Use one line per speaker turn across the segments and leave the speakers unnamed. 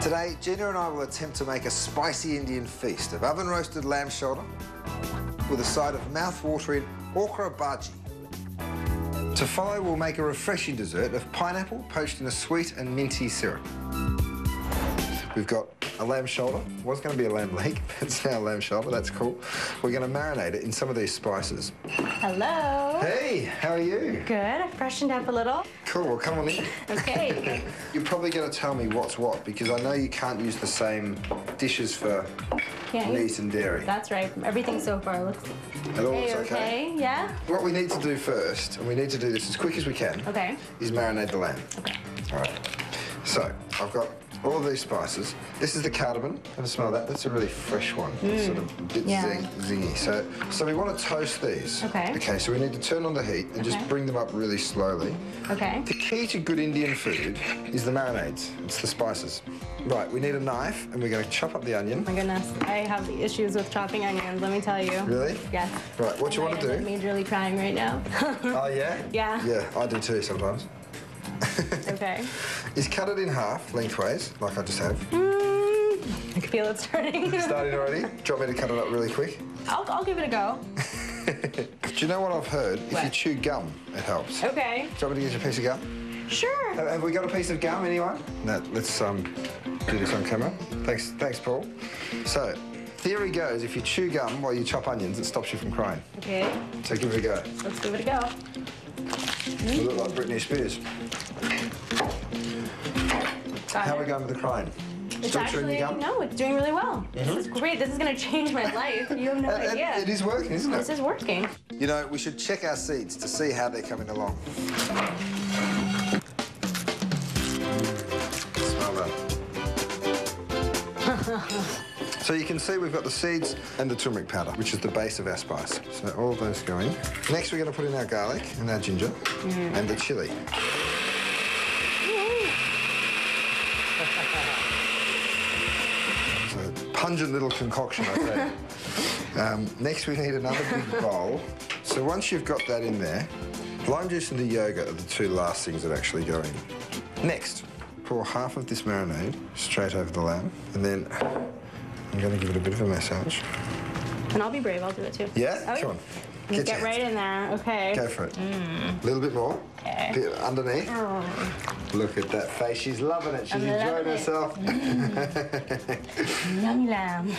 Today, Gina and I will attempt to make a spicy Indian feast of oven-roasted lamb shoulder with a side of mouth-watering okra bhaji. To follow, we'll make a refreshing dessert of pineapple poached in a sweet and minty syrup. We've got a lamb shoulder. It was going to be a lamb leg, but it's now a lamb shoulder. That's cool. We're going to marinate it in some of these spices.
Hello.
Hey, how are you?
Good. I freshened up a little.
Cool. Well, come on in.
Okay.
You're probably going to tell me what's what, because I know you can't use the same dishes for meat and dairy.
That's right. Everything so far looks
It all looks okay.
Yeah?
What we need to do first, and we need to do this as quick as we can, is marinate the lamb. Okay. All right. So, I've got all of these spices. This is the cardamom. Have a smell of that. That's a really fresh one. It's sort of a bit zingy. So we want to toast these.
Okay.
Okay, so we need to turn on the heat and just bring them up really slowly.
Okay.
The key to good Indian food is the marinades. It's the spices. Right, we need a knife, and we're going to chop up the onion.
Oh my goodness, I have issues with chopping onions, let me tell you.
Really?
Yes.
Right, what do you want to do?
I'm majorly crying right now.
Oh, yeah?
Yeah.
Yeah, I do too sometimes.
Okay.
Is cut it in half, lengthways, like I just have.
I can feel it starting.
Starting already? Do you want me to cut it up really quick?
I'll give it a go.
Do you know what I've heard? What? If you chew gum, it helps.
Okay.
Do you want me to get you a piece of gum?
Sure.
Have we got a piece of gum, anyone? No, let's do this on camera. Thanks, Paul. So, theory goes, if you chew gum while you chop onions, it stops you from crying.
Okay.
So give it a go.
Let's give it a go.
You look like Britney Spears. How are we going with the crying?
It's actually, no, it's doing really well. This is great. This is going to change my life. You have no idea.
It is working, isn't it?
This is working.
You know, we should check our seeds to see how they're coming along. Smell that. So you can see we've got the seeds and the turmeric powder, which is the base of our spice. So all of those go in. Next, we're going to put in our garlic and our ginger and the chilli. It's a pungent little concoction, I tell you. Next, we need another big bowl. So once you've got that in there, lime juice and the yogurt are the two last things that actually go in. Next, pour half of this marinade straight over the lamb, and then I'm going to give it a bit of a massage.
And I'll be brave, I'll do it too.
Yeah?
Oh,
Come on.
Get right in there, okay.
Go for it. A little bit more.
Okay.
Bit underneath. Look at that face. She's loving it. She's enjoying herself.
Yummy lamb.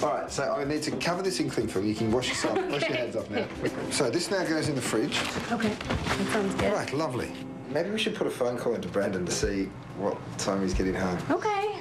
All right, so I need to cover this in cling film. You can wash yourself, wash your hands off now. So this now goes in the fridge.
Okay, that sounds good.
All right, lovely. Maybe we should put a phone call into Brandon to see what time he's getting home.
Okay.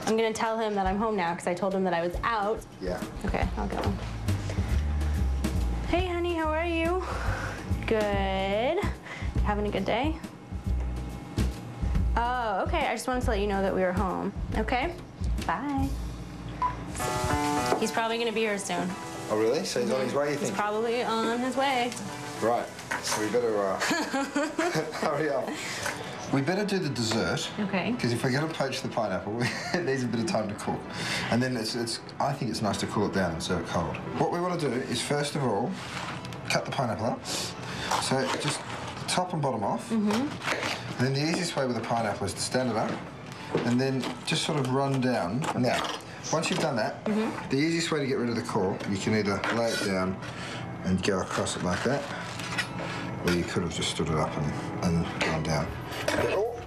I'm gonna tell him that I'm home now because I told him that I was out.
Yeah.
Okay, I'll go. Hey, honey, how are you? Good. Having a good day? Oh, okay. I just wanted to let you know that we were home. Okay? Bye. He's probably gonna be here soon.
Oh, really? So he's on his way, you think?
He's probably on his way.
Right. So we better hurry up. We better do the dessert.
Okay.
Because if we're going to poach the pineapple, it needs a bit of time to cook. And then I think it's nice to cool it down and serve it cold. What we want to do is, first of all, cut the pineapple up. So just the top and bottom off. And then the easiest way with a pineapple is to stand it up and then just sort of run down. Now, once you've done that, the easiest way to get rid of the core, you can either lay it down and go across it like that, or you could have just stood it up and gone down. Oh,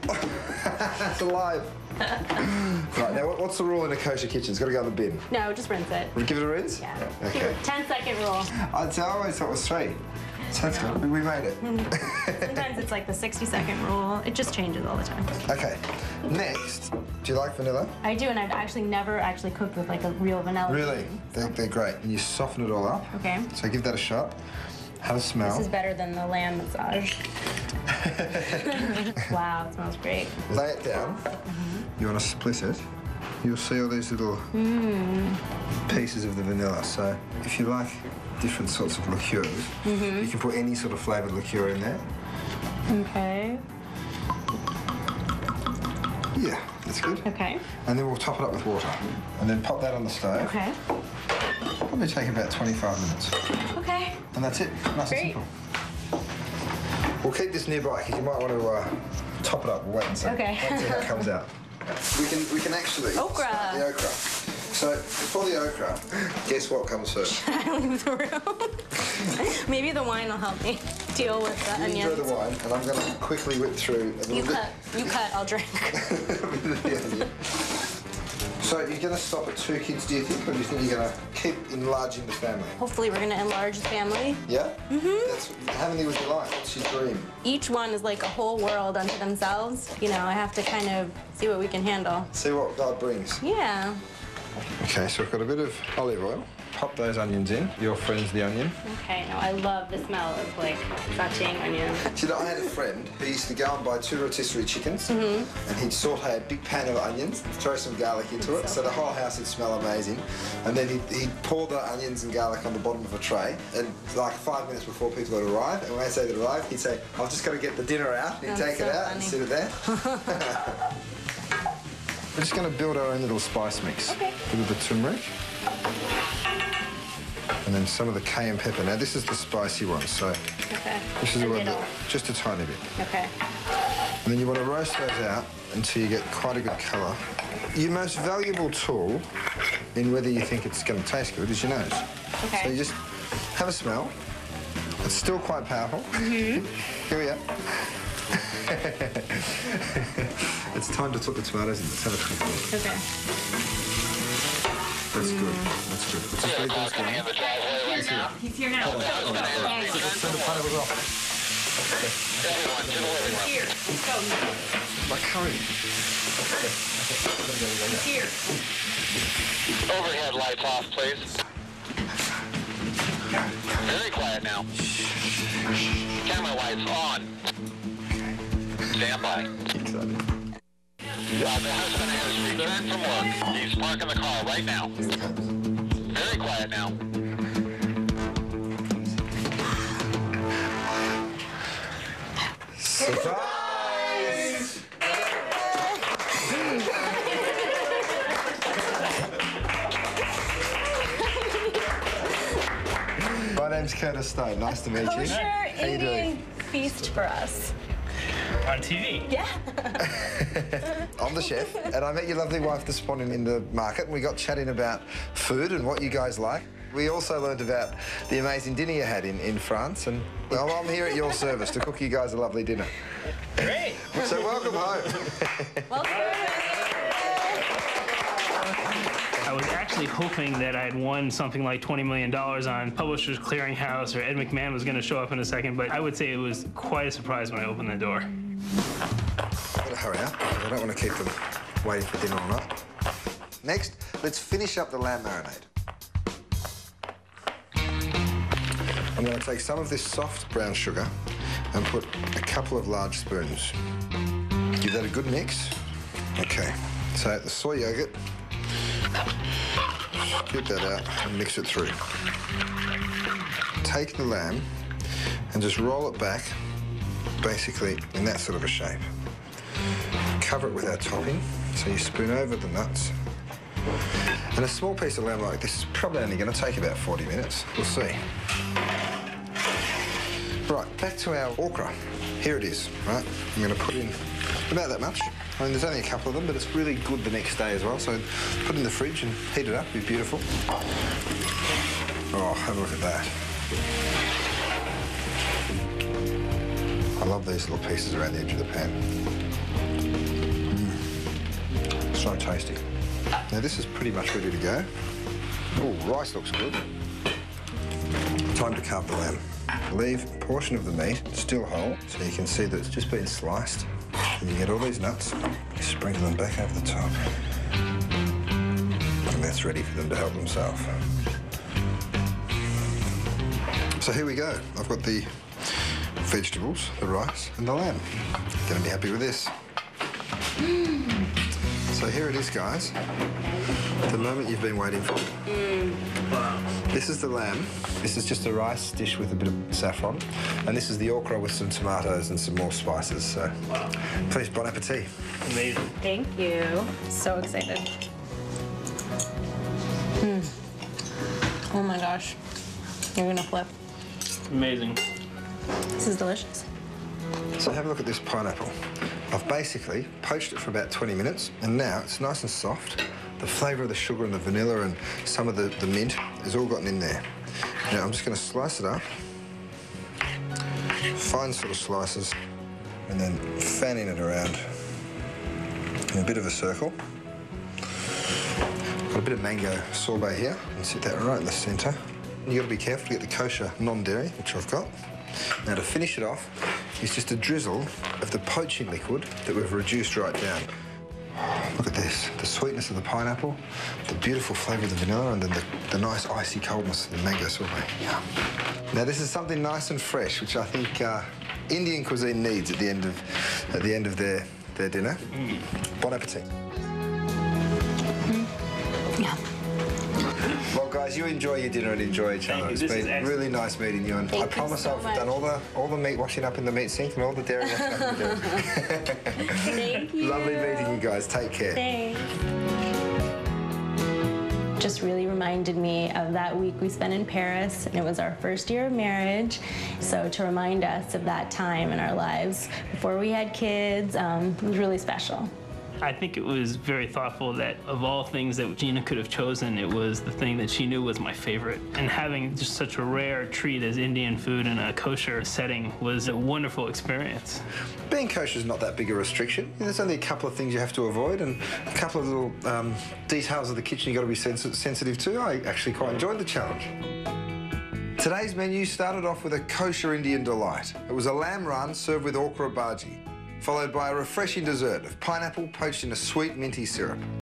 it's alive. Right, now what's the rule in a kosher kitchen? It's got to go in the bin.
No, just rinse it.
Give it a rinse?
Yeah.
Okay.
10-second rule.
I always thought it was 3. So that's good. We made it.
Sometimes it's like the 60-second rule. It just changes all the time.
Okay. Next, do you like vanilla?
I do, and I've actually never cooked with like a real vanilla.
Really? They're great. And you soften it all up.
Okay.
So give that a shot. Have a smell.
This is better than the lamb massage. Wow, it smells great.
Lay it down. You want to split it. You'll see all these little pieces of the vanilla. So if you like different sorts of liqueurs, you can put any sort of flavoured liqueur in there.
Okay.
Yeah, that's good.
Okay.
And then we'll top it up with water. And then pop that on the stove.
Okay.
Probably take about 25 minutes.
Okay.
And that's it. Nice and simple. We'll keep this nearby because you might want to top it up. We'll wait and see.
Okay.
Let's see how it comes out. We can actually
Okra.
start the okra. So for the okra, guess what comes first?
I leave the room. Maybe the wine will help me deal with the onions.
You enjoy the wine, and I'm going to quickly whip through a little bit.
You cut, I'll drink.
So you're going to stop at 2 kids, do you think, or do you think you're going to keep enlarging the family?
Hopefully we're going to enlarge the family.
Yeah? Mm-hmm. How many would you like? What's your dream?
Each one is like a whole world unto themselves. You know, I have to kind of see what we can handle.
See what God brings.
Yeah.
Okay, so I've got a bit of olive oil. Pop those onions in. Your friend's the onion.
Okay, now I love the smell of like sauteing onions.
You know, I had a friend who used to go and buy 2 rotisserie chickens, and he'd saute a big pan of onions, throw some garlic into it, so the whole house would smell amazing. And then he'd pour the onions and garlic on the bottom of a tray, and like 5 minutes before people would arrive, and when they say they'd arrive, he'd say, "I've just got to get the dinner out." And he'd take it out and sit it there. We're just going to build our own little spice mix.
Okay.
A bit of the turmeric. And then some of the cayenne pepper. Now, this is the spicy one, so this is the one that, just a tiny bit.
Okay.
And then you want to roast those out until you get quite a good colour. Your most valuable tool in whether you think it's going to taste good is your nose.
Okay.
So you just have a smell. It's still quite powerful. Here we are. It's time to put the tomatoes in. Let's have a quick look.
Okay.
That's good. That's good. Let's just leave those going.
He's here now.
Turn the pineapples off.
He's here. Go.
My curry.
He's here.
Overhead lights off, please. Very quiet now. Camera lights on. Stand by. The husband has returned from work. He's parking the car right now. Very quiet now.
Surprise! My name's Curtis Stone. Nice to meet you.
Kosher
How you doing?
Indian feast for us.
On TV?
Yeah.
I'm the chef, and I met your lovely wife this morning in the market, and we got chatting about food and what you guys like. We also learned about the amazing dinner you had in France, and well, I'm here at your service to cook you guys a lovely dinner.
Great.
So welcome home.
Welcome.
I was actually hoping that I'd won something like $20 million on Publishers Clearinghouse, or Ed McMahon was going to show up in a second, but I would say it was quite a surprise when I opened the door.
Better hurry up, because I don't want to keep them waiting for dinner all night. Next, let's finish up the lamb marinade. I'm going to take some of this soft brown sugar and put a couple of large spoons. Give that a good mix. Okay, so the soy yogurt, get that out and mix it through. Take the lamb and just roll it back, basically in that sort of a shape. Cover it with our topping, so you spoon over the nuts. And a small piece of lamb like this is probably only going to take about 40 minutes. We'll see. Right, back to our okra. Here it is, right? I'm going to put in about that much. I mean, there's only a couple of them, but it's really good the next day as well. So put it in the fridge and heat it up. It'll be beautiful. Oh, have a look at that. I love these little pieces around the edge of the pan. So tasty. Now this is pretty much ready to go. Oh, rice looks good. Time to carve the lamb. Leave a portion of the meat still whole, so you can see that it's just been sliced. And you get all these nuts, you sprinkle them back over the top. And that's ready for them to help themselves. So here we go. I've got the vegetables, the rice, and the lamb. Gonna be happy with this. So here it is, guys. The moment you've been waiting for. This is the lamb. This is just a rice dish with a bit of saffron. And this is the okra with some tomatoes and some more spices. So please, bon appetit.
Amazing.
Thank you. So excited. Oh my gosh. You're gonna flip.
Amazing.
This is delicious.
So have a look at this pineapple. I've basically poached it for about 20 minutes, and now it's nice and soft. The flavour of the sugar and the vanilla and some of the mint has all gotten in there. Now I'm just going to slice it up, fine sort of slices, and then fanning it around in a bit of a circle. Got a bit of mango sorbet here, and sit that right in the centre. You've got to be careful to get the kosher non-dairy, which I've got. Now to finish it off is just a drizzle of the poaching liquid that we've reduced right down. Look at this, the sweetness of the pineapple, the beautiful flavour of the vanilla, and then the nice icy coldness of the mango sorbet. Yum. Now this is something nice and fresh, which I think Indian cuisine needs at the end of their dinner. Bon appetit.
Yeah.
Well, guys, you enjoy your dinner and enjoy each other. It's been really nice meeting you, and I promise I've done all the meat washing up in the meat sink and all the dairy washing up in the dairy.
Thank you.
Lovely meeting you guys. Take care.
Thanks. Just really reminded me of that week we spent in Paris, and it was our first year of marriage. So to remind us of that time in our lives before we had kids, it was really special.
I think it was very thoughtful that of all things that Gina could have chosen, it was the thing that she knew was my favorite. And having just such a rare treat as Indian food in a kosher setting was a wonderful experience.
Being kosher is not that big a restriction. There's only a couple of things you have to avoid and a couple of little details of the kitchen you've got to be sensitive to. I actually quite enjoyed the challenge. Today's menu started off with a kosher Indian delight. It was a lamb run served with okra bhaji, followed by a refreshing dessert of pineapple poached in a sweet minty syrup.